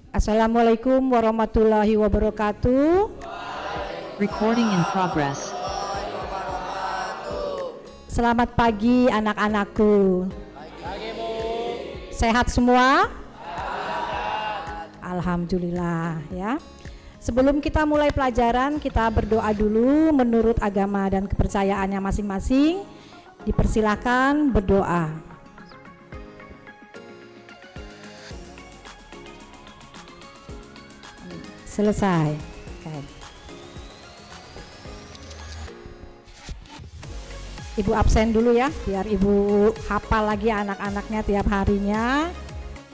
Assalamualaikum warahmatullahi wabarakatuh. Recording in progress. Selamat pagi anak-anakku. Sehat semua? Alhamdulillah ya. Sebelum kita mulai pelajaran, kita berdoa dulu menurut agama dan kepercayaannya masing-masing. Dipersilakan berdoa. Selesai. Okay. Ibu absen dulu ya, biar ibu hafal lagi anak-anaknya tiap harinya.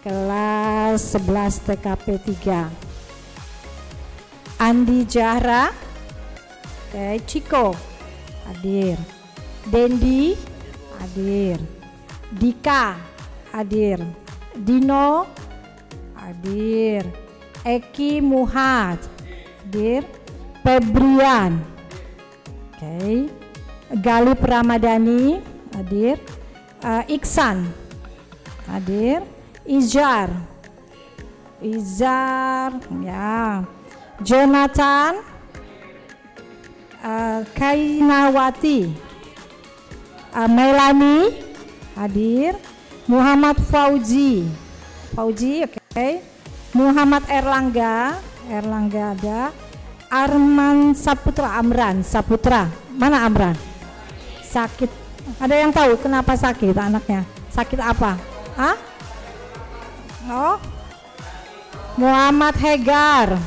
Kelas 11 TKP 3. Andi Jahra, Ciko, hadir. Dendi, hadir. Dika, hadir. Dino, hadir. Eki Muhad, hadir. Febrian, Galip Ramadhani, hadir. Iksan, hadir. Izar, ya. Jonathan, Kainawati, Melani, hadir. Muhammad Fauzi, Muhammad Erlangga ada. Arman Saputra, mana Amran? Sakit, ada yang tahu kenapa sakit anaknya? Sakit apa? Hah? Oh, Muhammad Hegar,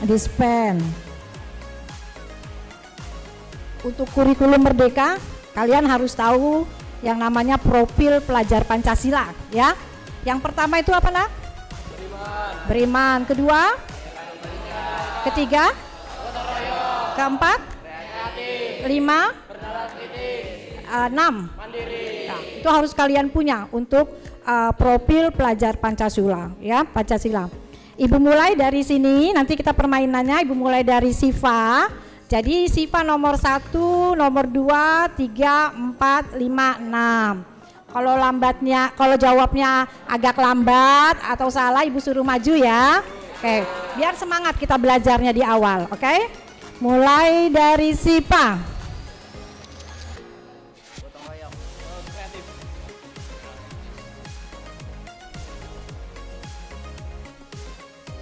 Dispen. Untuk kurikulum Merdeka, kalian harus tahu yang namanya profil pelajar Pancasila ya. Yang pertama itu apa nak? Beriman. Kedua? Ketiga? Keempat? Lima? Enam? Nah, itu harus kalian punya untuk profil pelajar Pancasila ya, Pancasila. Ibu mulai dari sini, nanti kita permainannya. Ibu mulai dari Siva. Jadi Siva nomor 1, nomor 2, 3, 4, 5, 6. Kalau jawabnya agak lambat atau salah, ibu suruh maju ya. Oke, biar semangat kita belajarnya di awal. Oke, mulai dari Siva.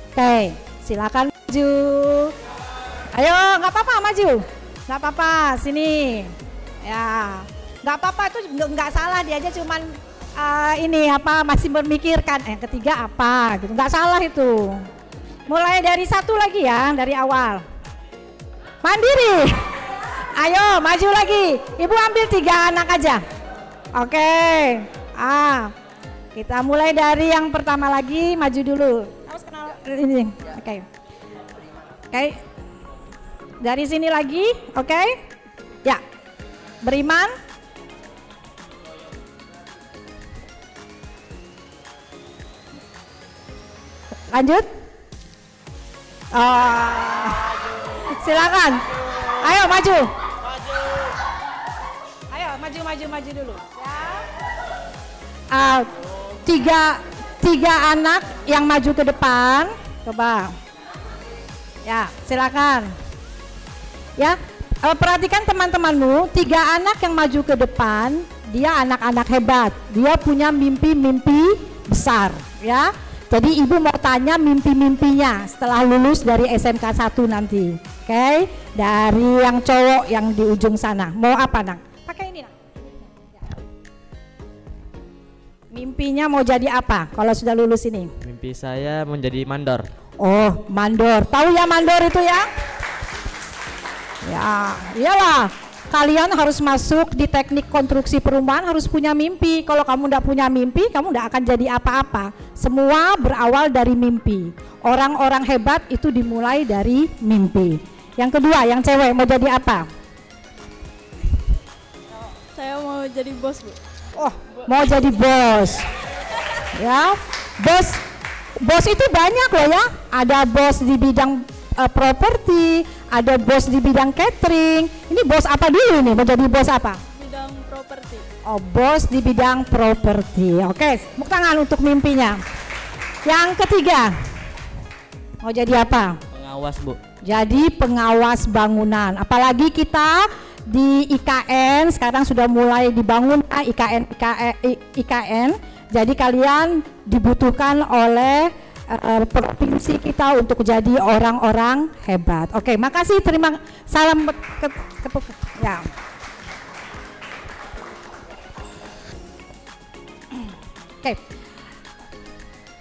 Oke, silakan maju. Ayo, nggak apa-apa maju. Nggak apa-apa, sini. Ya, nggak apa-apa, itu nggak salah, dia aja cuman masih memikirkan yang ketiga apa gitu. Nggak salah itu. Mulai dari satu lagi ya, dari awal. Mandiri. Ayo, maju lagi. Ibu ambil 3 anak aja. Oke. Kita mulai dari yang pertama lagi, maju dulu. Harus kenal ini. Oke. Dari sini lagi, oke? Ya. Beriman. Lanjut. Silakan. Ayo maju. Ayo maju dulu. Ya. Tiga anak yang maju ke depan. Coba. Ya, silakan. Ya, perhatikan teman-temanmu, 3 anak yang maju ke depan, dia anak-anak hebat. Dia punya mimpi-mimpi besar, ya. Jadi ibu mau tanya mimpi-mimpinya setelah lulus dari SMK 1 nanti. Oke, dari yang cowok yang di ujung sana. Mau apa, Nang? Pakai ini, Nang. Mimpinya mau jadi apa kalau sudah lulus ini? Mimpi saya menjadi mandor. Oh, mandor. Tahu ya mandor itu ya? Ya, iyalah. Kalian harus masuk di teknik konstruksi perumahan, harus punya mimpi. Kalau kamu tidak punya mimpi, kamu tidak akan jadi apa-apa. Semua berawal dari mimpi. Orang-orang hebat itu dimulai dari mimpi. Yang kedua, yang cewek mau jadi apa? Saya mau jadi bos, Bu. Oh, mau jadi bos. Ya, bos itu banyak loh ya. Ada bos di bidang properti, ada bos di bidang catering. Ini bos apa dulu nih? Mau jadi bos apa? Bidang properti. Oh, bos di bidang properti. Oke, tepuk tangan untuk mimpinya. Yang ketiga, mau jadi apa? Pengawas, Bu. Jadi pengawas bangunan. Apalagi kita di IKN sekarang sudah mulai dibangun IKN. Jadi kalian dibutuhkan oleh provinsi kita untuk jadi orang-orang hebat. Oke, makasih, terima salam ya. Oke.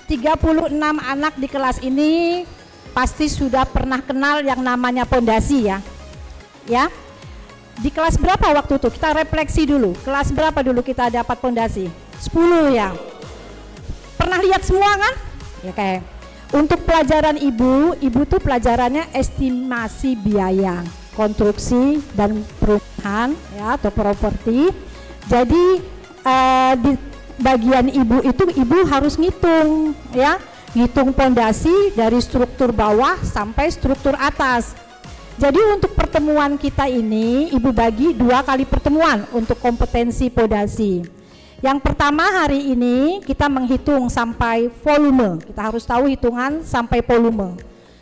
36 anak di kelas ini pasti sudah pernah kenal yang namanya pondasi ya. Ya. Di kelas berapa waktu itu? Kita refleksi dulu. Kelas berapa dulu kita dapat pondasi? 10 ya. Pernah lihat semua kan? Ya kayak. Untuk pelajaran ibu tuh pelajarannya estimasi biaya konstruksi dan perumahan ya atau properti. Jadi di bagian ibu itu ibu harus ngitung ya, ngitung pondasi dari struktur bawah sampai struktur atas. Jadi untuk pertemuan kita ini ibu bagi 2 kali pertemuan untuk kompetensi pondasi. Yang pertama hari ini kita menghitung sampai volume. Kita harus tahu hitungan sampai volume.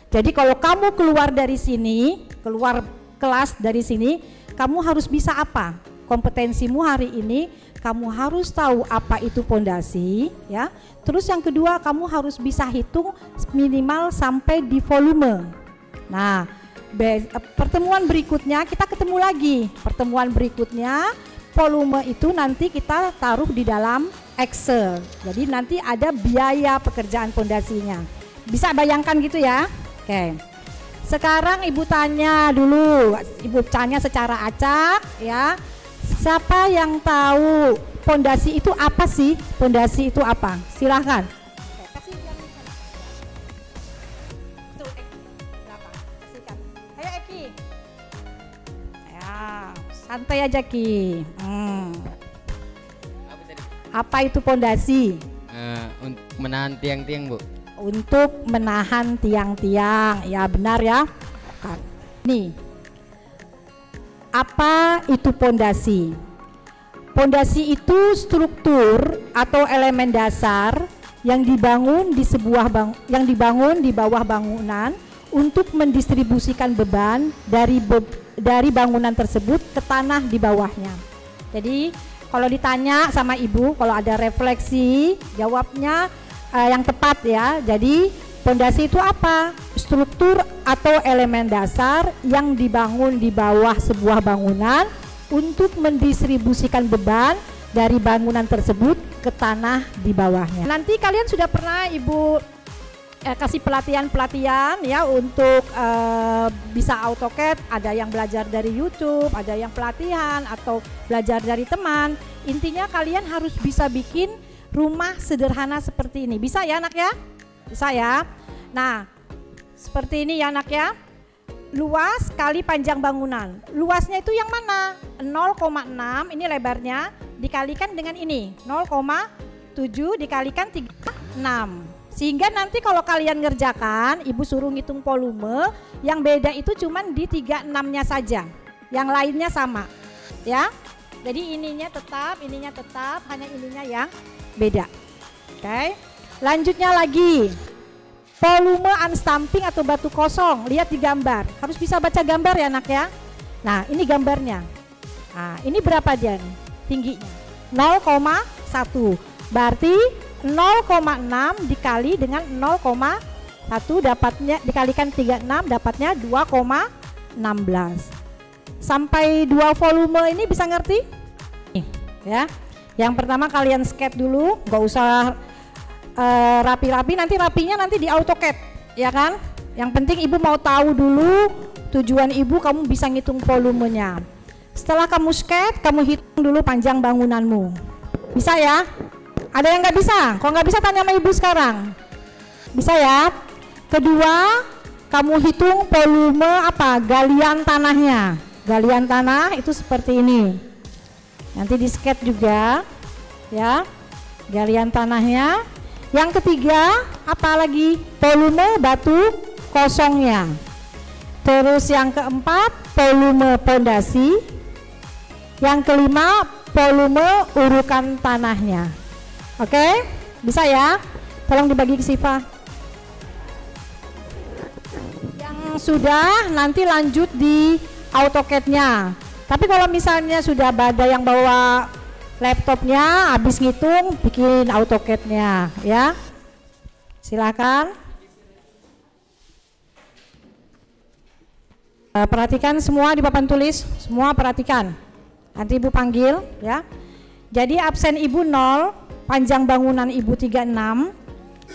Jadi kalau kamu keluar dari sini, keluar kelas dari sini, kamu harus bisa apa? Kompetensimu hari ini kamu harus tahu apa itu pondasi ya. Terus yang kedua kamu harus bisa hitung minimal sampai di volume. Nah, pertemuan berikutnya kita ketemu lagi. Pertemuan berikutnya volume itu nanti kita taruh di dalam Excel. Jadi nanti ada biaya pekerjaan pondasinya. Bisa bayangkan gitu ya? Oke. Sekarang ibu tanya dulu, ibu tanya secara acak ya. Siapa yang tahu pondasi itu apa sih? Pondasi itu apa? Silahkan. Ayo Eki. Ya, santai aja Ki. Apa itu pondasi? Untuk menahan tiang-tiang, Bu. Untuk menahan tiang-tiang, ya benar ya. Nih, apa itu pondasi? Pondasi itu struktur atau elemen dasar yang dibangun di bawah bangunan untuk mendistribusikan beban dari bangunan tersebut ke tanah di bawahnya. Jadi kalau ditanya sama ibu, kalau ada refleksi, jawabnya yang tepat ya. Jadi pondasi itu apa? Struktur atau elemen dasar yang dibangun di bawah sebuah bangunan untuk mendistribusikan beban dari bangunan tersebut ke tanah di bawahnya. Nanti kalian sudah pernah ibu kasih pelatihan ya untuk bisa AutoCAD. Ada yang belajar dari YouTube, ada yang pelatihan atau belajar dari teman. Intinya kalian harus bisa bikin rumah sederhana seperti ini. Bisa ya anak ya? Bisa ya? Nah seperti ini ya anak ya. Luas kali panjang bangunan. Luasnya itu yang mana? 0,6 ini lebarnya dikalikan dengan ini 0,7 dikalikan 36. Sehingga nanti kalau kalian ngerjakan, ibu suruh ngitung volume, yang beda itu cuman di 36-nya saja. Yang lainnya sama. Ya. Jadi ininya tetap, hanya ininya yang beda. Oke. Lanjutnya lagi. Volume unstamping atau batu kosong, lihat di gambar. Harus bisa baca gambar ya anak ya. Nah, ini gambarnya. Nah, ini berapa dia nih? Tingginya 0,1. Berarti 0,6 dikali dengan 0,1 dapatnya dikalikan 36 dapatnya 2,16. Sampai 2 volume ini bisa ngerti? Ya. Yang pertama kalian sketch dulu, nggak usah rapi-rapi, nanti rapinya nanti di AutoCAD, ya kan? Yang penting ibu mau tahu dulu tujuan ibu, kamu bisa ngitung volumenya. Setelah kamu sketch, kamu hitung dulu panjang bangunanmu. Bisa ya? Ada yang nggak bisa? Kalau nggak bisa tanya sama ibu sekarang. Bisa ya? Kedua, kamu hitung volume apa? Galian tanahnya. Galian tanah itu seperti ini. Nanti di sketch juga, ya. Galian tanahnya. Yang ketiga, apalagi volume batu kosongnya. Terus yang keempat, volume pondasi. Yang kelima, volume urukan tanahnya. Oke, bisa ya? Tolong dibagi ke Siva. Yang sudah nanti lanjut di AutoCAD-nya. Tapi kalau misalnya sudah ada yang bawa laptopnya, habis ngitung bikin AutoCAD-nya ya. Silakan. Perhatikan semua di papan tulis, semua perhatikan. Nanti Ibu panggil ya. Jadi absen Ibu 0, panjang bangunan Ibu 36,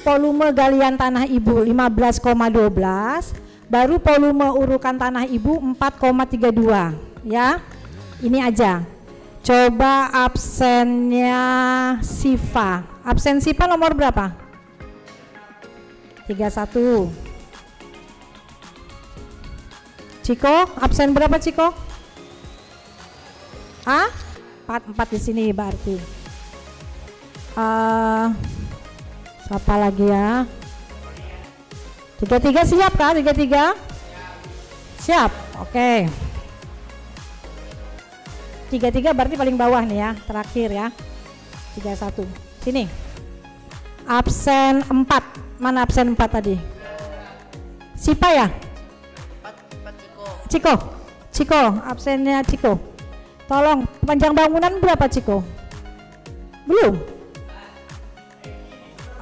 volume galian tanah Ibu 15,12, baru volume urukan tanah Ibu 4,32 ya. Ini aja. Coba absennya Siva. Absen Siva nomor berapa? 31. Ciko, absen berapa Ciko? Ah? 4 di sini berarti. Siapa lagi ya? 33 siap kah? 33? Siap. Oke. 33 berarti paling bawah nih ya, terakhir ya. 31. Sini. Absen 4. Mana absen 4 tadi? Siapa ya? Ciko, absennya Ciko. Tolong, panjang bangunan berapa Ciko? Belum?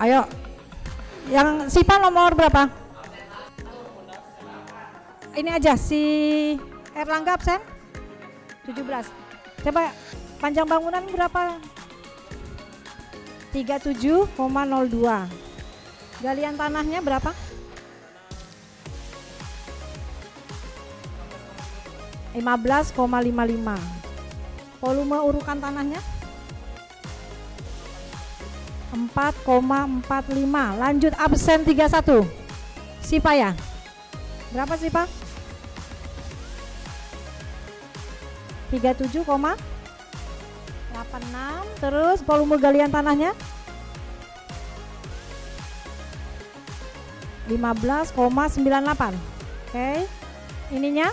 Ayo. Yang Sipa nomor berapa? Ini aja si Erlangga absen 17. Coba panjang bangunan berapa? 37,02. Galian tanahnya berapa? 15,55. Volume urukan tanahnya 4,45. Lanjut absen 31. Sipa ya? Berapa Sipa? 37,86. Terus volume galian tanahnya 15,98. Oke. Ininya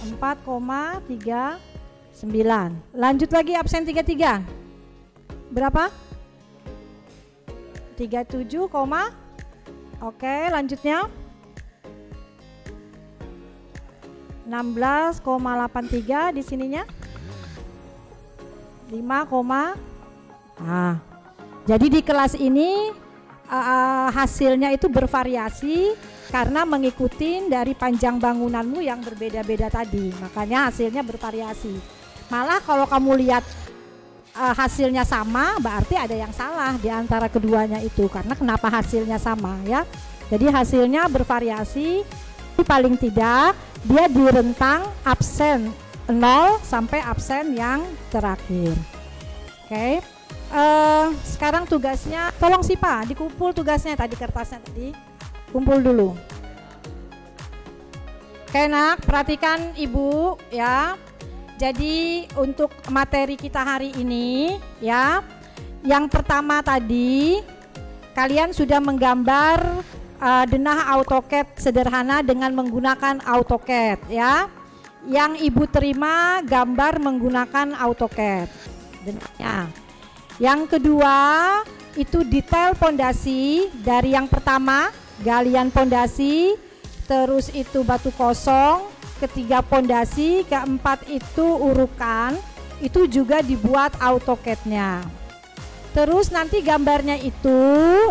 4,39. Lanjut lagi absen 33. Berapa? 37, oke, lanjutnya 16,83 di sininya 5, jadi di kelas ini hasilnya itu bervariasi karena mengikuti dari panjang bangunanmu yang berbeda-beda tadi, makanya hasilnya bervariasi. Malah kalau kamu lihat hasilnya sama, berarti ada yang salah di antara keduanya itu. Karena kenapa hasilnya sama ya? Jadi hasilnya bervariasi, paling tidak dia di rentang absen 0 sampai absen yang terakhir. Oke. Sekarang tugasnya, tolong Sipa dikumpul tugasnya tadi, kertasnya tadi kumpul dulu. Oke nak, perhatikan Ibu ya. Jadi untuk materi kita hari ini ya, yang pertama tadi kalian sudah menggambar denah AutoCAD sederhana dengan menggunakan AutoCAD ya. Yang Ibu terima gambar menggunakan AutoCAD. Ya. Yang kedua itu detail pondasi, dari yang pertama galian pondasi, terus itu batu kosong, ketiga pondasi, keempat itu urukan, itu juga dibuat AutoCAD-nya. Terus nanti gambarnya itu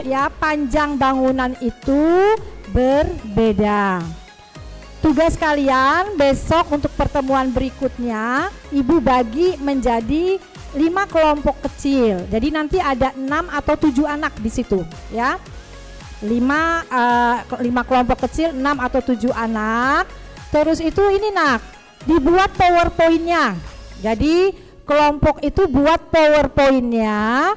ya, panjang bangunan itu berbeda. Tugas kalian besok untuk pertemuan berikutnya Ibu bagi menjadi 5 kelompok kecil. Jadi nanti ada 6 atau 7 anak di situ ya. 5 kelompok kecil, 6 atau 7 anak. Terus itu ini nak, dibuat PowerPoint-nya. Jadi kelompok itu buat PowerPoint-nya.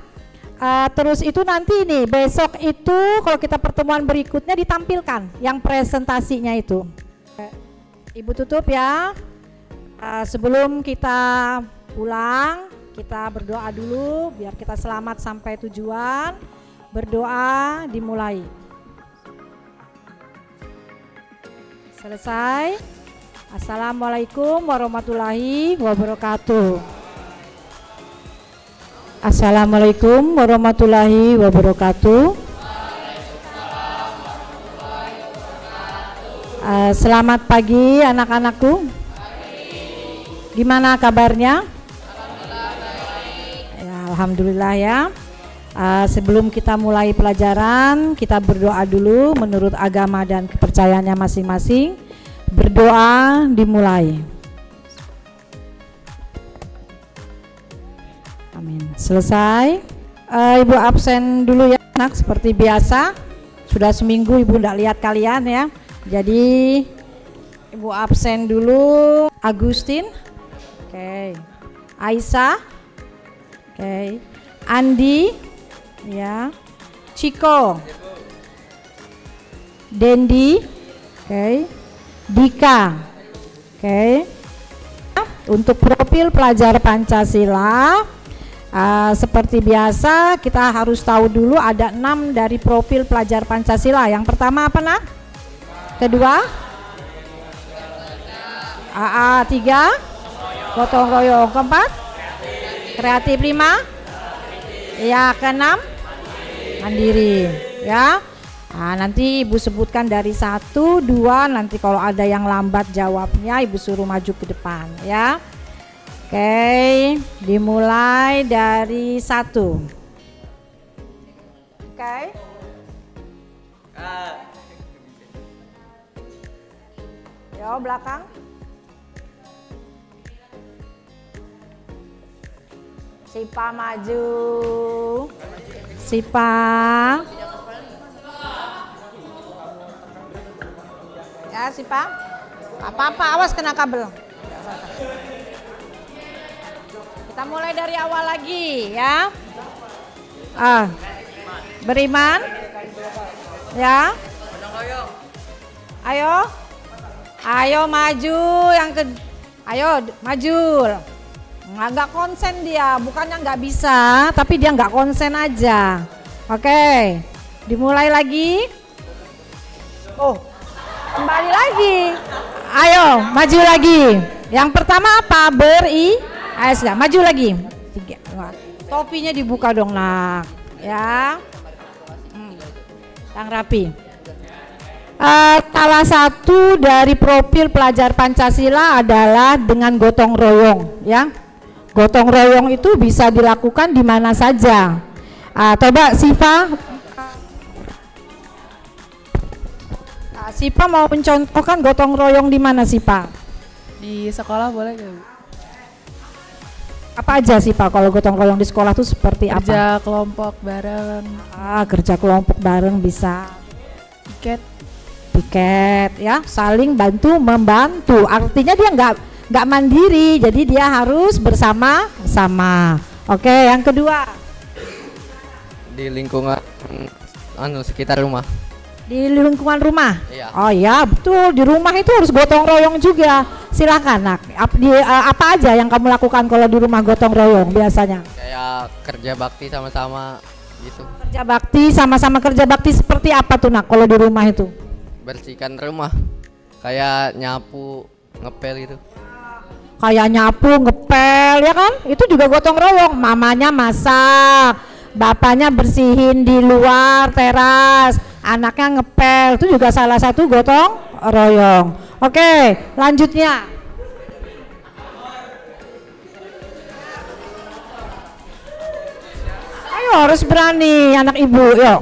Terus itu nanti nih besok itu kalau kita pertemuan berikutnya ditampilkan yang presentasinya itu. Ibu tutup ya. Sebelum kita pulang, kita berdoa dulu biar kita selamat sampai tujuan. Berdoa dimulai. Selesai. Assalamualaikum warahmatullahi wabarakatuh. Assalamualaikum warahmatullahi wabarakatuh. Selamat pagi anak-anakku. Gimana kabarnya? Ya, alhamdulillah ya. Sebelum kita mulai pelajaran, kita berdoa dulu menurut agama dan kepercayaannya masing-masing. Berdoa dimulai. Amin. Selesai. Ibu absen dulu ya anak, seperti biasa. Sudah seminggu ibu tidak lihat kalian ya. Jadi ibu absen dulu. Agustin, oke. Aisyah, oke. Andi, ya. Ciko, Dendi, oke. Dika, oke. Untuk profil pelajar Pancasila, seperti biasa kita harus tahu dulu ada 6 dari profil pelajar Pancasila. Yang pertama apa nak? Kedua? AA 3, gotong royong. Keempat? Kreatif. 5? Ya, keenam? Mandiri. Ya. Nah, nanti ibu sebutkan dari 1, 2, nanti kalau ada yang lambat jawabnya ibu suruh maju ke depan ya. Oke, dimulai dari 1. Oke. Yo, belakang. Sipa maju. Sipa. Ya, Sipa. Apa-apa, awas kena kabel. Kita mulai dari awal lagi ya. Beriman. Ya. Ayo. Ayo maju ayo maju. Nggak konsen dia, bukannya nggak bisa, tapi dia nggak konsen aja. Oke. Dimulai lagi. Oh, kembali lagi. Ayo, maju lagi. Yang pertama apa? Ayo sudah, maju lagi. 3. Topinya dibuka dong nak. Ya. Yang rapi. Salah satu dari profil pelajar Pancasila adalah dengan gotong royong. Ya. Gotong royong itu bisa dilakukan di mana saja. Coba Siva. Sipa mau mencontohkan gotong royong di mana Sipa? Di sekolah boleh nggak, Bu? Apa aja Sipa kalau gotong royong di sekolah tuh seperti apa? Kerja kelompok bareng. Kerja kelompok bareng bisa. Piket ya, saling bantu membantu. Artinya dia nggak mandiri, jadi dia harus bersama-sama. Oke, yang kedua. Di lingkungan sekitar rumah. Di lingkungan rumah? Iya. Oh ya betul, di rumah itu harus gotong royong juga. Silakan nak, apa aja yang kamu lakukan kalau di rumah gotong royong biasanya? Kayak kerja bakti sama-sama gitu. Kerja bakti, sama-sama kerja bakti seperti apa tuh nak kalau di rumah itu? Bersihkan rumah, kayak nyapu, ngepel gitu. Kayak nyapu, ngepel ya kan? Itu juga gotong royong. Mamanya masak, bapaknya bersihin di luar teras, anaknya ngepel, itu juga salah satu gotong royong. Oke, lanjutnya. Ayo harus berani anak ibu, yuk.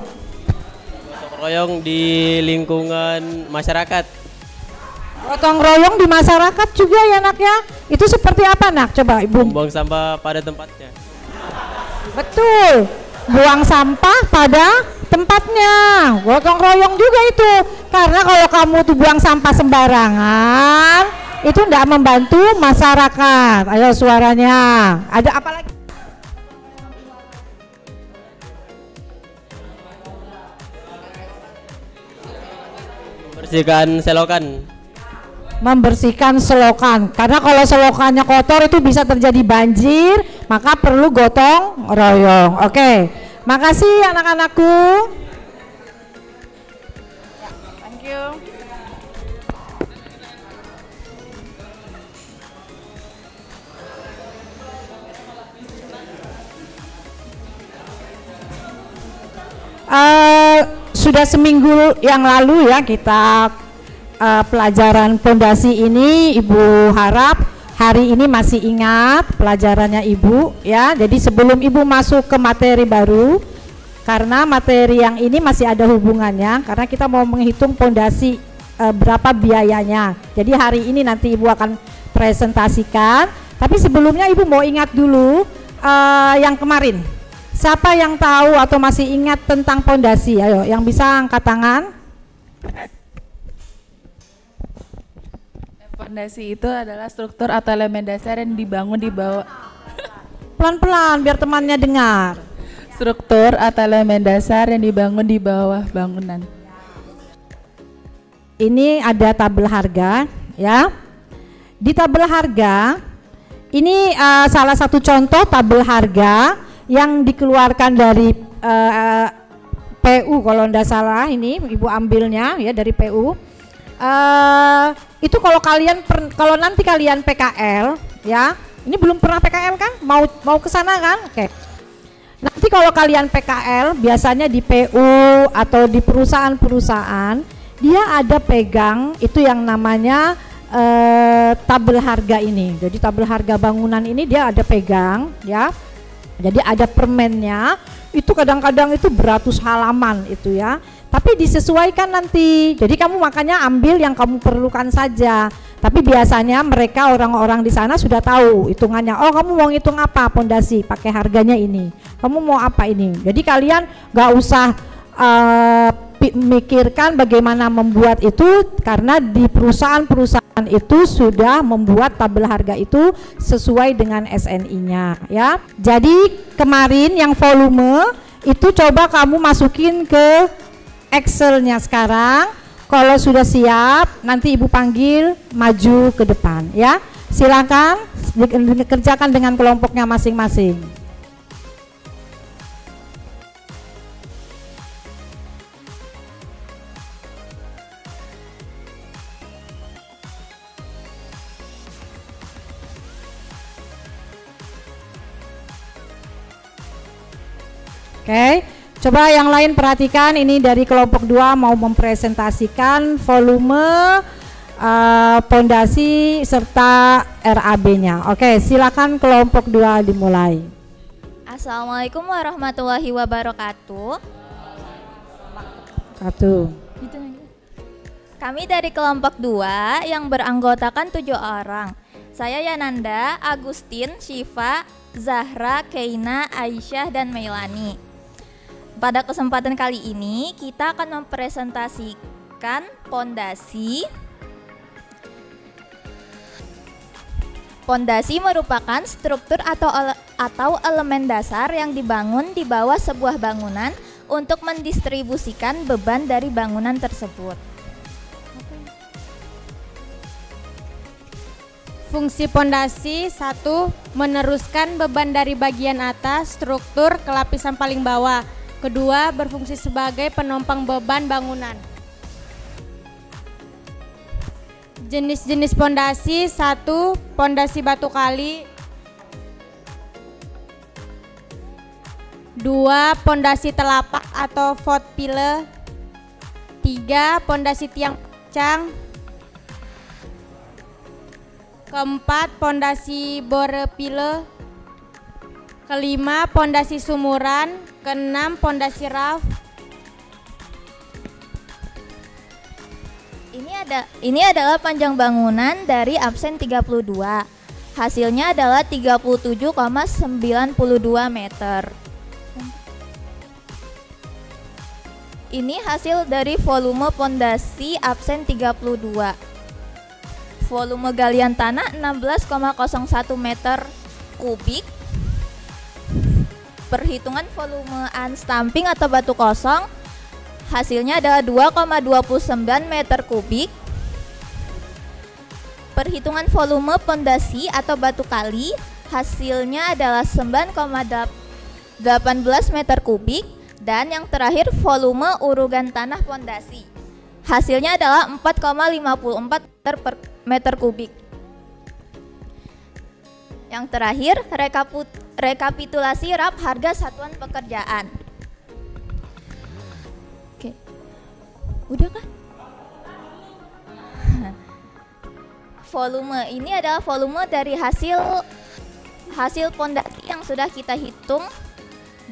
Gotong royong di lingkungan masyarakat. Gotong royong di masyarakat juga ya nak ya. Itu seperti apa nak? Coba ibu. Buang sampah pada tempatnya. Betul, buang sampah pada tempatnya. Gotong royong juga itu. Karena kalau kamu tuh buang sampah sembarangan, itu tidak membantu masyarakat. Ayo suaranya. Ada apa lagi? Membersihkan selokan. Membersihkan selokan, karena kalau selokannya kotor itu bisa terjadi banjir, maka perlu gotong royong. Oke, makasih anak-anakku. Thank you. sudah seminggu yang lalu ya kita pelajaran pondasi ini, Ibu harap hari ini masih ingat pelajarannya Ibu ya. Jadi sebelum Ibu masuk ke materi baru, karena materi yang ini masih ada hubungannya, karena kita mau menghitung pondasi berapa biayanya. Jadi hari ini nanti Ibu akan presentasikan, tapi sebelumnya Ibu mau ingat dulu yang kemarin. Siapa yang tahu atau masih ingat tentang pondasi? Ayo, yang bisa angkat tangan. Fondasi itu adalah struktur atau elemen dasar yang dibangun di bawah. Pelan-pelan biar temannya dengar. Struktur atau elemen dasar yang dibangun di bawah bangunan. Ini ada tabel harga ya. Di tabel harga ini salah satu contoh tabel harga yang dikeluarkan dari PU kalau tidak salah, ini Ibu ambilnya ya dari PU. Itu kalau nanti kalian PKL ya, ini belum pernah PKL kan? Mau ke sana kan? Oke. Nanti kalau kalian PKL biasanya di PU atau di perusahaan-perusahaan dia ada pegang itu yang namanya tabel harga ini. Jadi tabel harga bangunan ini dia ada pegang ya. Jadi ada permennya, itu kadang-kadang itu beratus halaman itu ya. Tapi disesuaikan nanti. Jadi kamu makanya ambil yang kamu perlukan saja. Tapi biasanya mereka orang-orang di sana sudah tahu hitungannya. Oh, kamu mau ngitung apa pondasi? Pakai harganya ini. Kamu mau apa ini? Jadi kalian nggak usah mikirkan bagaimana membuat itu, karena di perusahaan-perusahaan itu sudah membuat tabel harga itu sesuai dengan SNI-nya ya. Jadi kemarin yang volume itu coba kamu masukin ke Excel-nya sekarang. Kalau sudah siap nanti Ibu panggil maju ke depan ya. Silakan dikerjakan dengan kelompoknya masing-masing. Oke, coba yang lain perhatikan, ini dari kelompok 2 mau mempresentasikan volume pondasi serta RAB-nya. Oke, silakan kelompok 2 dimulai. Assalamualaikum warahmatullahi wabarakatuh. Kami dari kelompok 2 yang beranggotakan 7 orang. Saya Yananda, Agustin, Syifa, Zahra, Keina, Aisyah, dan Meilani. Pada kesempatan kali ini kita akan mempresentasikan pondasi. Pondasi merupakan struktur atau elemen dasar yang dibangun di bawah sebuah bangunan untuk mendistribusikan beban dari bangunan tersebut. Fungsi pondasi 1. Meneruskan beban dari bagian atas struktur ke lapisan paling bawah. Kedua, berfungsi sebagai penopang beban bangunan. Jenis-jenis pondasi 1. Pondasi batu kali. 2. Pondasi telapak atau foot pillar. 3. Pondasi tiang pancang. Keempat, pondasi bore pillar. Kelima, pondasi sumuran. Keenam, pondasi raf. Ini adalah panjang bangunan dari absen 32. Hasilnya adalah 37,92 meter. Ini hasil dari volume pondasi absen 32. Volume galian tanah 16,01 meter kubik. Perhitungan volume unstamping atau batu kosong hasilnya adalah 2,29 meter kubik. Perhitungan volume pondasi atau batu kali hasilnya adalah 9,18 meter kubik. Dan yang terakhir volume urugan tanah pondasi hasilnya adalah 4,54 meter kubik. Yang terakhir, rekapitulasi RAB harga satuan pekerjaan. Oke. Udah kah? Volume ini adalah volume dari hasil pondasi yang sudah kita hitung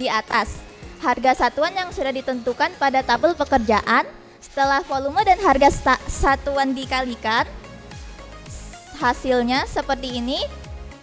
di atas. Harga satuan yang sudah ditentukan pada tabel pekerjaan. Setelah volume dan harga satuan dikalikan, hasilnya seperti ini.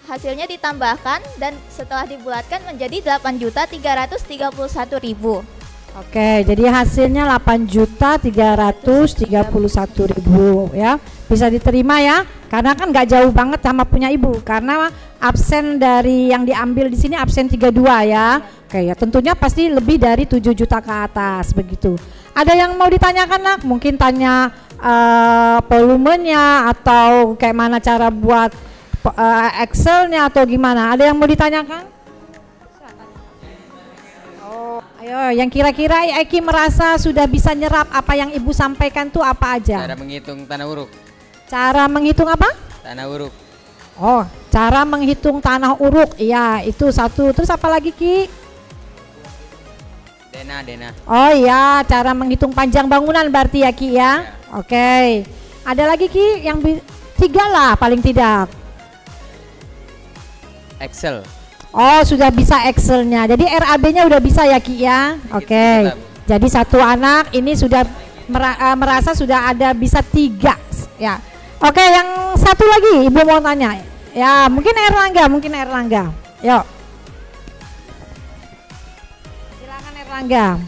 Hasilnya ditambahkan dan setelah dibulatkan menjadi 8.331.000. Oke, jadi hasilnya 8.331.000 ya. Bisa diterima ya, karena kan nggak jauh banget sama punya ibu. Karena absen dari yang diambil di sini absen 32 ya. Oke ya, tentunya pasti lebih dari 7 juta ke atas begitu. Ada yang mau ditanyakan nak? Mungkin tanya volumenya atau kayak mana cara buat Excelnya atau gimana? Ada yang mau ditanyakan? Oh, ayo, yang kira-kira Eki merasa sudah bisa nyerap apa yang ibu sampaikan tuh apa aja? Cara menghitung tanah uruk. Cara menghitung apa? Tanah uruk. Oh, cara menghitung tanah uruk. Iya, itu satu. Terus apa lagi Ki? Dena. Oh iya, cara menghitung panjang bangunan berarti ya Ki ya. Oke. Ada lagi Ki yang 3 lah paling tidak. Excel. Oh, sudah bisa Excelnya. Jadi RAB-nya udah bisa ya Ki ya. Oke. Jadi satu anak ini sudah merasa sudah ada bisa 3 ya. Oke, yang satu lagi ibu mau tanya. Ya, mungkin Erlangga. Yuk. Silakan Erlangga.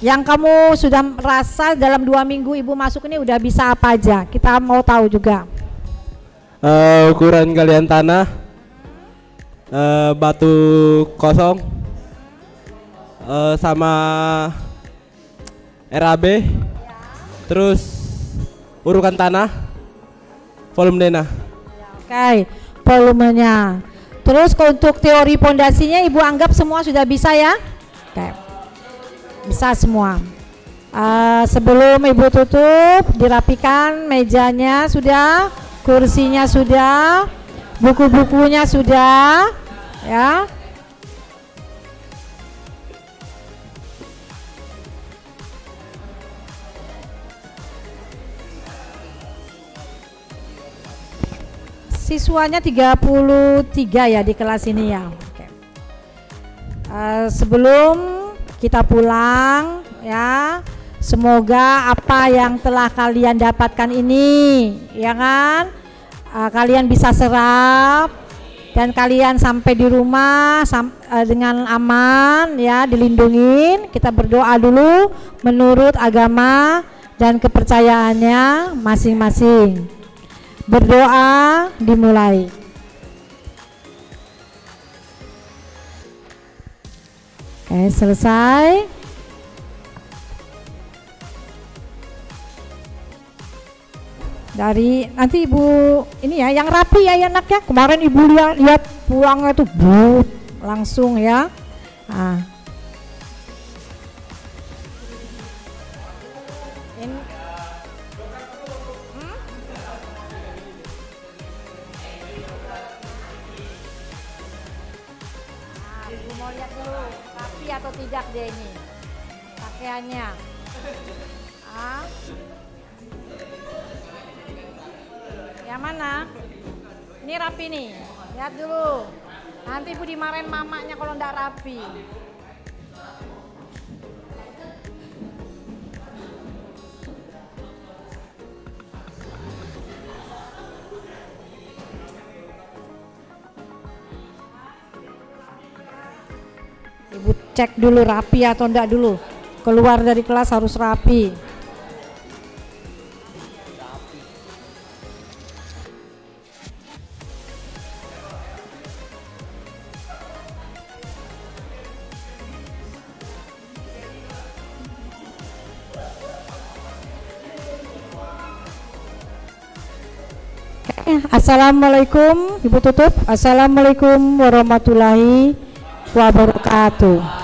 Yang kamu sudah merasa dalam 2 minggu ibu masuk ini udah bisa apa aja? Kita mau tahu juga. Ukuran galian tanah, batu kosong, sama RAB, terus urukan tanah, volume dena. Oke, volumenya. Terus untuk teori pondasinya ibu anggap semua sudah bisa ya? Oke, bisa semua. Sebelum ibu tutup, dirapikan mejanya sudah, kursinya sudah, buku-bukunya sudah, ya. Siswanya 33 ya di kelas ini ya. Oke. Sebelum kita pulang ya, semoga apa yang telah kalian dapatkan ini ya kan, kalian bisa serap dan kalian sampai di rumah dengan aman ya, dilindungin. Kita berdoa dulu menurut agama dan kepercayaannya masing-masing. Berdoa dimulai. Oke, selesai. Dari nanti ibu ini ya yang rapi ya anak ya. Kemarin ibu lihat pulangnya tuh langsung ya. Nah. Ibu mau lihat dulu rapi atau tidak dia ini pakaiannya. Yang mana? Ini rapi nih. Lihat dulu. Nanti ibu dimarahin mamanya kalau ndak rapi. Ibu cek dulu rapi atau enggak dulu. Keluar dari kelas harus rapi. Assalamualaikum, ibu tutup. Assalamualaikum warahmatullahi wabarakatuh.